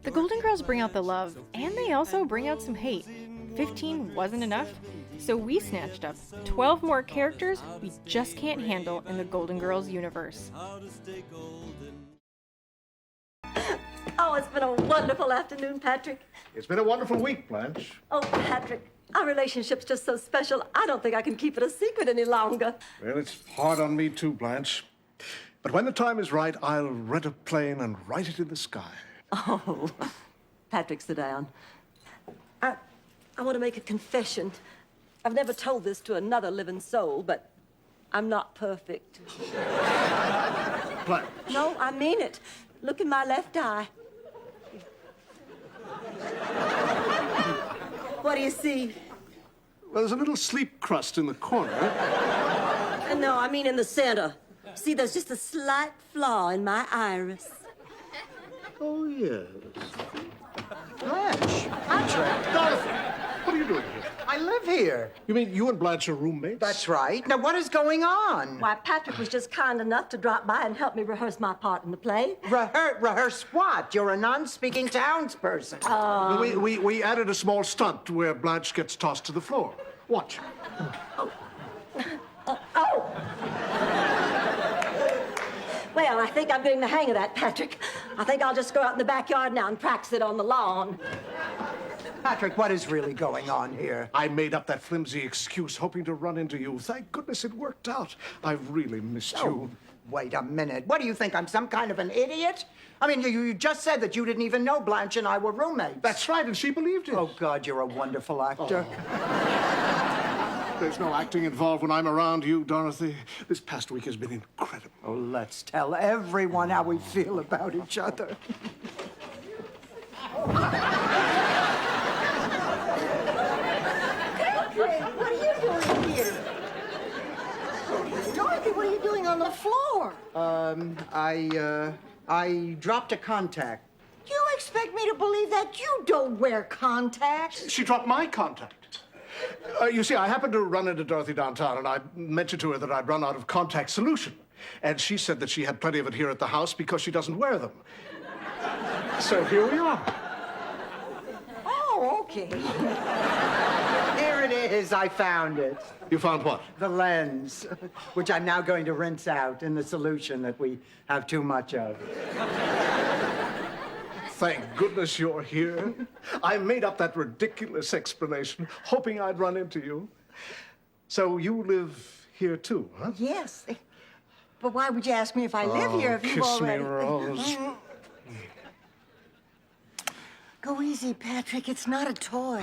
The Golden Girls bring out the love, and they also bring out some hate. 15 wasn't enough, so we snatched up 12 more characters we just can't handle in the Golden Girls universe. Oh, it's been a wonderful afternoon, Patrick. It's been a wonderful week, Blanche. Oh, Patrick, our relationship's just so special, I don't think I can keep it a secret any longer. Well, it's hard on me too, Blanche. But when the time is right, I'll rent a plane and write it in the sky. Oh, Patrick, sit down. I want to make a confession. I've never told this to another living soul, but I'm not perfect. Blanche. No, I mean it. Look in my left eye. What do you see? Well, there's a little sleep crust in the corner. No, I mean in the center. See, there's just a slight flaw in my iris. Oh, yes. Blanche. Patrick. Dorothy, what are you doing here? I live here. You mean you and Blanche are roommates? That's right. Now, what is going on? Why, Patrick was just kind enough to drop by and help me rehearse my part in the play. Rehearse what? You're a non-speaking townsperson. We added a small stunt where Blanche gets tossed to the floor. Watch. Well, I think I'm getting the hang of that, Patrick. I think I'll just go out in the backyard now and practice it on the lawn. Patrick, what is really going on here? I made up that flimsy excuse, hoping to run into you. Thank goodness it worked out. I've really missed you. Wait a minute. What do you think? I'm some kind of an idiot? I mean, you just said that you didn't even know Blanche and I were roommates. That's right, and she believed it. Oh, God, you're a wonderful actor. There's no acting involved when I'm around you, Dorothy. This past week has been incredible. Oh, let's tell everyone how we feel about each other. What are you doing here? Dorothy, what are you doing on the floor? I dropped a contact. You expect me to believe that you don't wear contacts? She dropped my contact. You see, I happened to run into Dorothy downtown, and I mentioned to her that I'd run out of contact solution. And she said that she had plenty of it here at the house because she doesn't wear them. So here we are. Oh, okay. Here it is. I found it. You found what? The lens, which I'm now going to rinse out in the solution that we have too much of. Thank goodness you're here. I made up that ridiculous explanation, hoping I'd run into you. So you live here too, huh? Yes. But why would you ask me if I live here if you've already... Kiss me, Rose. Go easy, Patrick. It's not a toy.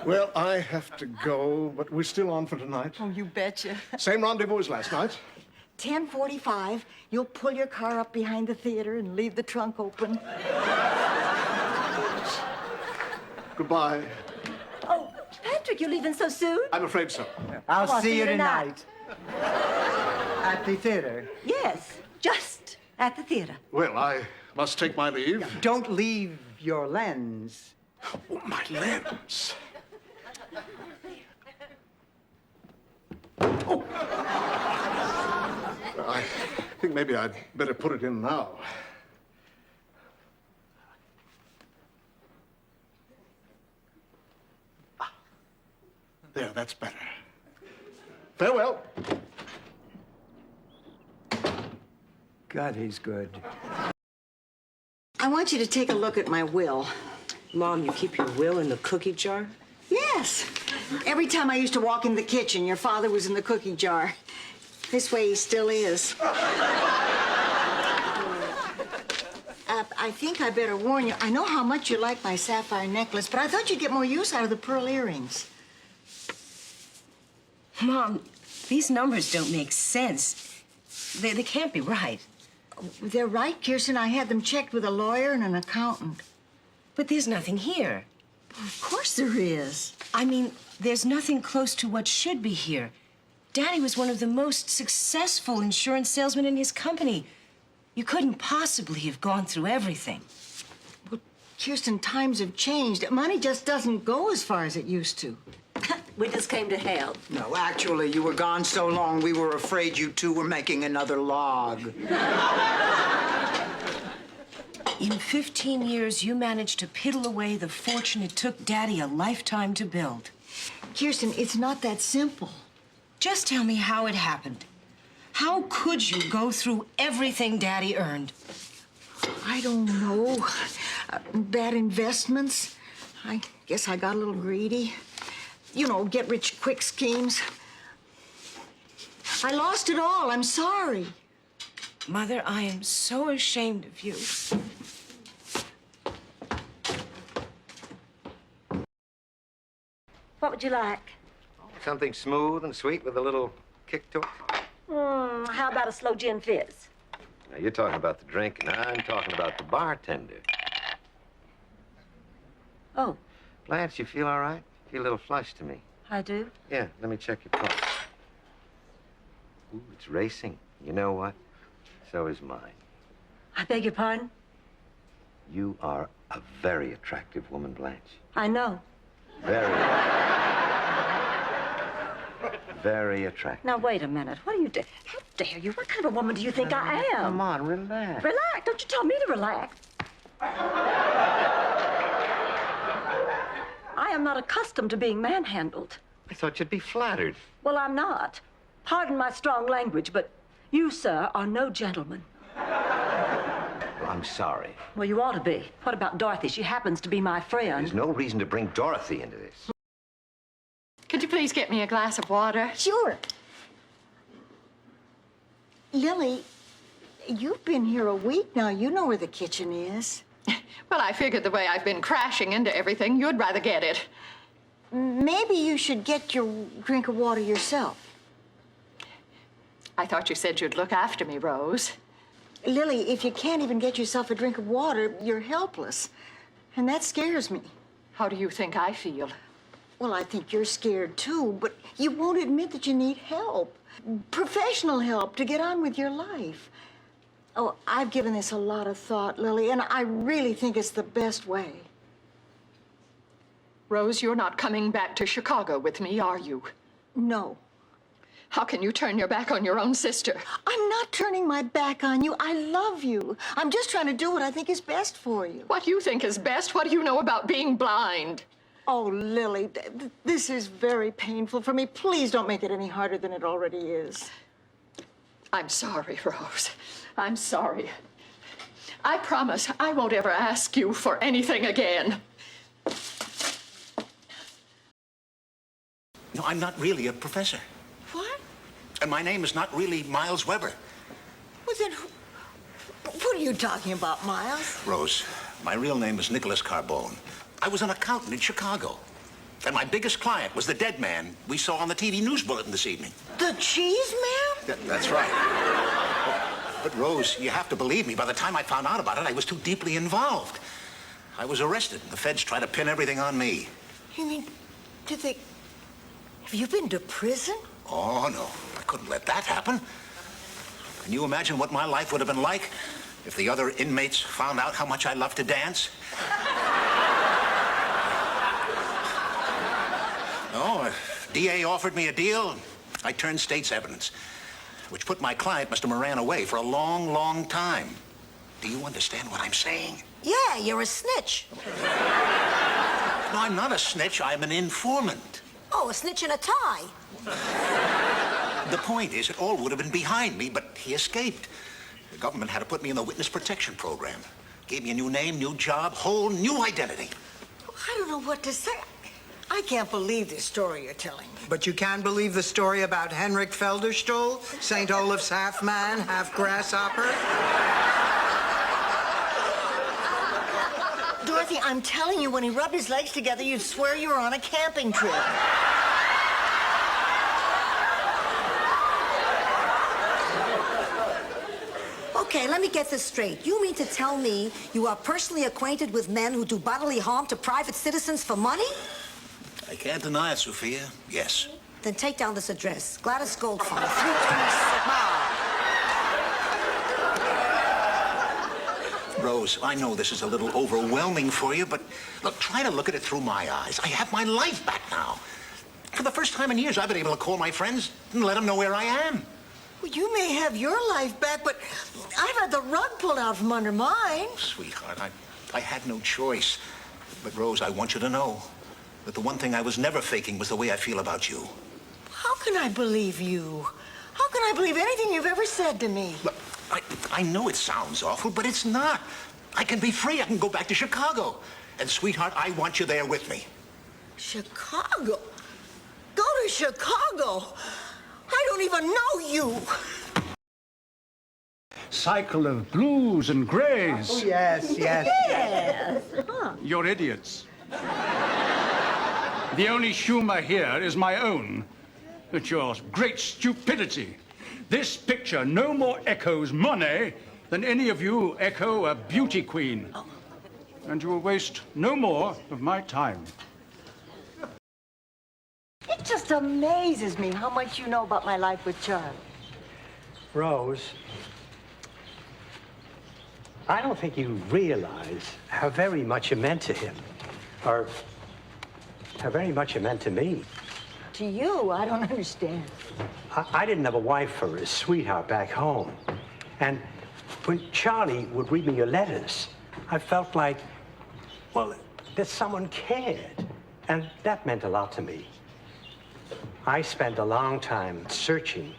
Well, I have to go, but we're still on for tonight. Oh, you betcha. Same rendezvous as last night. 10:45. You'll pull your car up behind the theater and leave the trunk open. Goodbye. Oh, Patrick, you're leaving so soon? I'm afraid so. I'll see you tonight. At the theater. Yes, just at the theater. Well, I must take my leave. Don't leave your lens. Oh, my lens. Oh. I think maybe I'd better put it in now. There, that's better. Farewell. God, he's good. I want you to take a look at my will. Mom, you keep your will in the cookie jar? Yes. Every time I used to walk in the kitchen, your father was in the cookie jar. This way he still is. I think I better warn you. I know how much you like my sapphire necklace, but I thought you'd get more use out of the pearl earrings. Mom, these numbers don't make sense. They can't be right. They're right, Kirsten. I had them checked with a lawyer and an accountant. But there's nothing here. Of course there is. I mean, there's nothing close to what should be here. Daddy was one of the most successful insurance salesmen in his company. You couldn't possibly have gone through everything. Well, Kirsten, times have changed. Money just doesn't go as far as it used to. We just came to help. No, actually, you were gone so long, we were afraid you two were making another log. In 15 years, you managed to piddle away the fortune it took Daddy a lifetime to build. Kirsten, it's not that simple. Just tell me how it happened. How could you go through everything Daddy earned? I don't know. Bad investments. I guess I got a little greedy. You know, get-rich-quick schemes. I lost it all. I'm sorry. Mother, I am so ashamed of you. What would you like? Something smooth and sweet with a little kick to it. How about a slow gin fizz? Now, you're talking about the drink, and I'm talking about the bartender. Oh, Blanche, you feel all right? Feel a little flushed to me. I do? Yeah, let me check your pulse. Ooh, it's racing. You know what? So is mine. I beg your pardon? You are a very attractive woman, Blanche. I know. Very attractive. Now, wait a minute. What do you do? How dare you? What kind of a woman do you think I am? Come on, relax. Relax. Don't you tell me to relax. I am not accustomed to being manhandled. I thought you'd be flattered. Well, I'm not. Pardon my strong language, but you, sir, are no gentleman. Well, I'm sorry. Well, you ought to be. What about Dorothy? She happens to be my friend. There's no reason to bring Dorothy into this. Could you please get me a glass of water? Sure. Lily, you've been here a week now. You know where the kitchen is. Well, I figured the way I've been crashing into everything, you'd rather get it. Maybe you should get your drink of water yourself. I thought you said you'd look after me, Rose. Lily, if you can't even get yourself a drink of water, you're helpless. And that scares me. How do you think I feel? Well, I think you're scared too, but you won't admit that you need help. Professional help to get on with your life. Oh, I've given this a lot of thought, Lily, and I really think it's the best way. Rose, you're not coming back to Chicago with me, are you? No. How can you turn your back on your own sister? I'm not turning my back on you. I love you. I'm just trying to do what I think is best for you. What you think is best? What do you know about being blind? Oh, Lily, this is very painful for me. Please don't make it any harder than it already is. I'm sorry, Rose. I'm sorry. I promise I won't ever ask you for anything again. No, I'm not really a professor. What? And my name is not really Miles Weber. Well, then, what are you talking about, Miles? Rose, my real name is Nicholas Carbone. I was an accountant in Chicago. And my biggest client was the dead man we saw on the TV news bulletin this evening. The cheese man? That's right. But, Rose, you have to believe me. By the time I found out about it, I was too deeply involved. I was arrested, and the feds tried to pin everything on me. You mean, did they... Have you been to prison? Oh, no. I couldn't let that happen. Can you imagine what my life would have been like if the other inmates found out how much I love to dance? No, a DA offered me a deal. I turned state's evidence, which put my client, Mr. Moran, away for a long, long time. Do you understand what I'm saying? Yeah, you're a snitch. No, I'm not a snitch. I'm an informant. Oh, a snitch in a tie. The point is, it all would have been behind me, but he escaped. The government had to put me in the witness protection program. Gave me a new name, new job, whole new identity. I don't know what to say. I can't believe this story you're telling me. But you can believe the story about Henrik Felderstuhl, St. Olaf's half man, half grasshopper? Dorothy, I'm telling you, when he rubbed his legs together, you'd swear you were on a camping trip. Okay, let me get this straight. You mean to tell me you are personally acquainted with men who do bodily harm to private citizens for money? I can't deny it, Sophia. Yes. Then take down this address. Gladys Gold Fund, 326. Rose, I know this is a little overwhelming for you, but look, try to look at it through my eyes. I have my life back now. For the first time in years, I've been able to call my friends and let them know where I am. Well, you may have your life back, but I've had the rug pulled out from under mine. Sweetheart, I had no choice. But, Rose, I want you to know that the one thing I was never faking was the way I feel about you. How can I believe you? How can I believe anything you've ever said to me? Look, I know it sounds awful, but it's not. I can be free. I can go back to Chicago. And, sweetheart, I want you there with me. Chicago? Go to Chicago? I don't even know you. Cycle of blues and grays. Oh, yes. Yes. You're idiots. The only humor here is my own. It's your great stupidity. This picture no more echoes Monet than any of you echo a beauty queen. And you will waste no more of my time. It just amazes me how much you know about my life with Charlie. Rose, I don't think you realize how very much you meant to him, or how very much you meant to me. To you, I don't understand. I didn't have a wife or a sweetheart back home. And when Charlie would read me your letters, I felt like, well, that someone cared. And that meant a lot to me. I spent a long time searching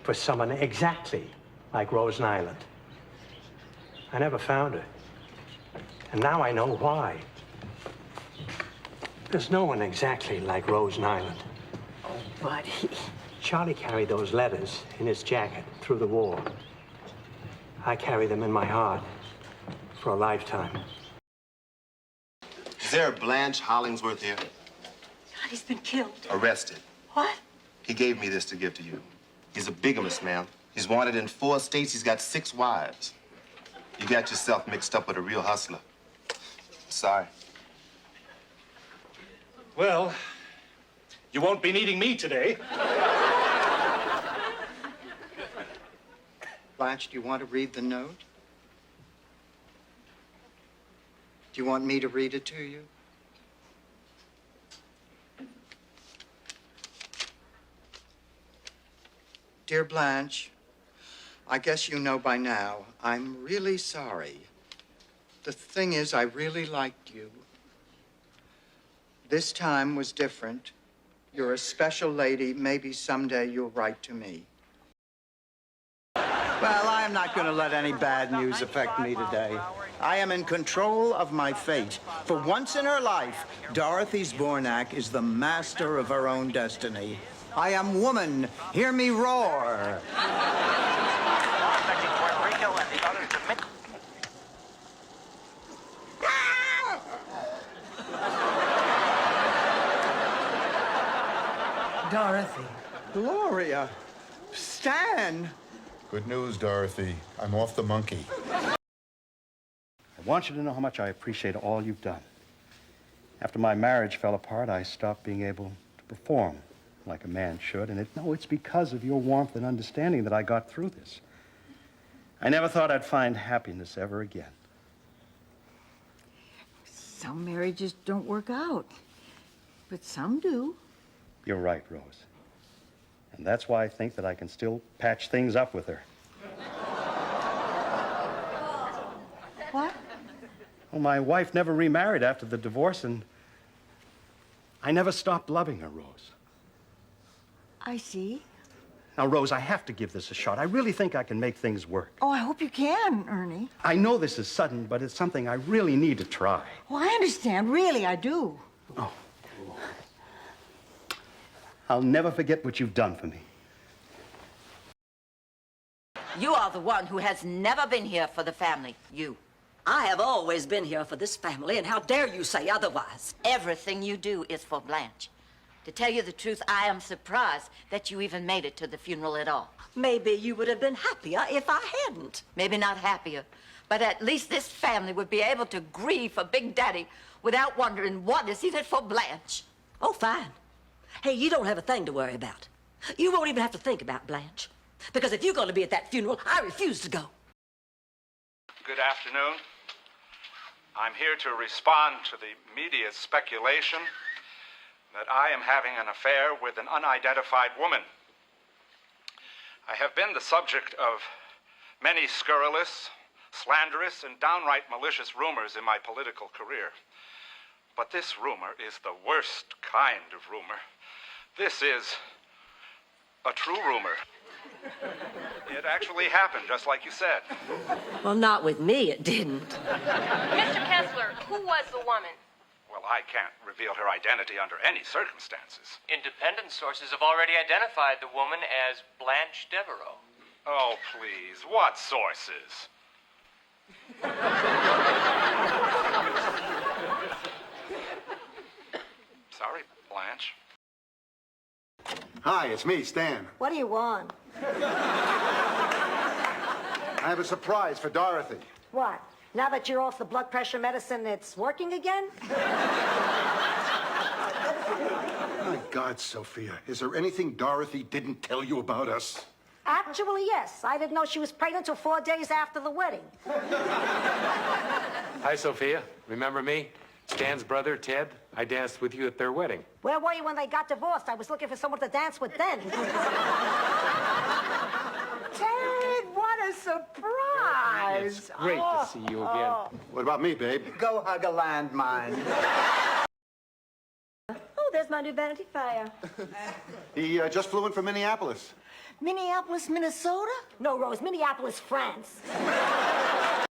for someone exactly like Rose Nyland. I never found her. And now I know why. There's no one exactly like Rose Nyland. Oh, buddy. Charlie carried those letters in his jacket through the war. I carry them in my heart for a lifetime. Is there a Blanche Hollingsworth here? God, he's been killed. Arrested. What? He gave me this to give to you. He's a bigamist, ma'am. He's wanted in 4 states. He's got 6 wives. You got yourself mixed up with a real hustler. Sorry. Well, you won't be needing me today. Blanche, do you want to read the note? Do you want me to read it to you? Dear Blanche, I guess you know by now, I'm really sorry. The thing is, I really liked you. This time was different. You're a special lady. Maybe someday you'll write to me. Well, I am not going to let any bad news affect me today. I am in control of my fate. For once in her life, Dorothy Zbornak is the master of her own destiny. I am woman. Hear me roar. Dorothy. Gloria. Stan. Good news, Dorothy. I'm off the monkey. I want you to know how much I appreciate all you've done. After my marriage fell apart, I stopped being able to perform like a man should, and it's because of your warmth and understanding that I got through this. I never thought I'd find happiness ever again. Some marriages don't work out, but some do. You're right, Rose. And that's why I think that I can still patch things up with her. What? Well, my wife never remarried after the divorce, and I never stopped loving her, Rose. I see. Now, Rose, I have to give this a shot. I really think I can make things work. Oh, I hope you can, Ernie. I know this is sudden, but it's something I really need to try. Oh, I understand. Really, I do. Oh. I'll never forget what you've done for me. You are the one who has never been here for the family. You. I have always been here for this family, and how dare you say otherwise? Everything you do is for Blanche. To tell you the truth, I am surprised that you even made it to the funeral at all. Maybe you would have been happier if I hadn't. Maybe not happier, but at least this family would be able to grieve for Big Daddy without wondering what is in it for Blanche. Oh, fine. Hey, you don't have a thing to worry about. You won't even have to think about Blanche. Because if you're going to be at that funeral, I refuse to go. Good afternoon. I'm here to respond to the media's speculation that I am having an affair with an unidentified woman. I have been the subject of many scurrilous, slanderous, and downright malicious rumors in my political career. But this rumor is the worst kind of rumor. This is a true rumor. It actually happened, just like you said. Well, not with me, it didn't. Mr. Kessler, who was the woman? Well, I can't reveal her identity under any circumstances. Independent sources have already identified the woman as Blanche Devereaux. Oh, please, what sources? Sorry, Blanche. Hi, it's me, Stan. What do you want? I have a surprise for Dorothy. What? Now that you're off the blood pressure medicine, it's working again? My God, Sophia, is there anything Dorothy didn't tell you about us? Actually, yes. I didn't know she was pregnant until 4 days after the wedding. Hi, Sophia. Remember me? Stan's brother, Ted. I danced with you at their wedding. Where were you when they got divorced? I was looking for someone to dance with then. Ted, what a surprise! It's great to see you again. What about me, babe? Go hug a landmine. Oh, there's my new Vanity Fair. He just flew in from Minneapolis. Minneapolis, Minnesota? No, Rose, Minneapolis, France.